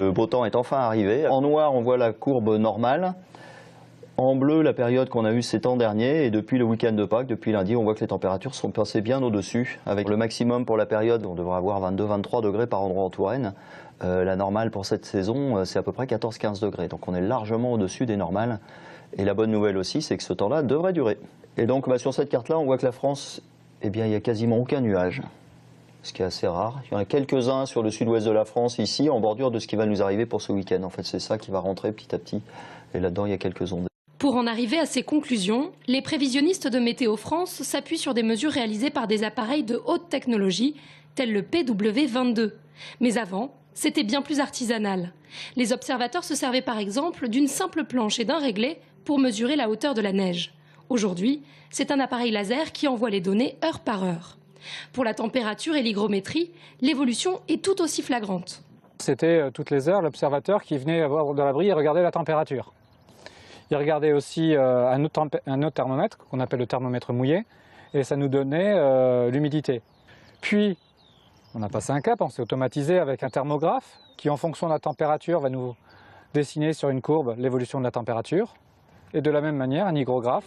Le beau temps est enfin arrivé. En noir, on voit la courbe normale. En bleu, la période qu'on a eue ces temps derniers. Et depuis le week-end de Pâques, depuis lundi, on voit que les températures sont passées bien au-dessus. Avec le maximum pour la période, on devrait avoir 22-23 degrés par endroit en Touraine. La normale pour cette saison, c'est à peu près 14-15 degrés. Donc on est largement au-dessus des normales. Et la bonne nouvelle aussi, c'est que ce temps-là devrait durer. Et donc sur cette carte-là, on voit que la France, eh bien, il n'y a quasiment aucun nuage. Ce qui est assez rare. Il y en a quelques-uns sur le sud-ouest de la France, ici, en bordure de ce qui va nous arriver pour ce week-end. En fait, c'est ça qui va rentrer petit à petit. Et là-dedans, il y a quelques ondes. Pour en arriver à ces conclusions, les prévisionnistes de Météo France s'appuient sur des mesures réalisées par des appareils de haute technologie, tels le PW22. Mais avant, c'était bien plus artisanal. Les observateurs se servaient par exemple d'une simple planche et d'un réglé pour mesurer la hauteur de la neige. Aujourd'hui, c'est un appareil laser qui envoie les données heure par heure. Pour la température et l'hygrométrie, l'évolution est tout aussi flagrante. C'était toutes les heures l'observateur qui venait voir dans l'abri et regardait la température. Il regardait aussi un autre thermomètre qu'on appelle le thermomètre mouillé et ça nous donnait l'humidité. Puis on a passé un cap, on s'est automatisé avec un thermographe qui en fonction de la température va nous dessiner sur une courbe l'évolution de la température. Et de la même manière un hygrographe.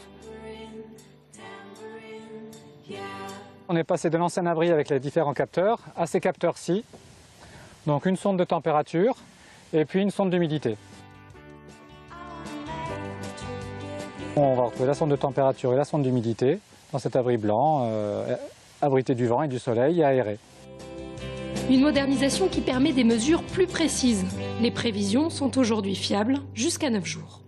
On est passé de l'ancien abri avec les différents capteurs à ces capteurs-ci. Donc une sonde de température et puis une sonde d'humidité. On va retrouver la sonde de température et la sonde d'humidité dans cet abri blanc, abrité du vent et du soleil et aéré. Une modernisation qui permet des mesures plus précises. Les prévisions sont aujourd'hui fiables jusqu'à 9 jours.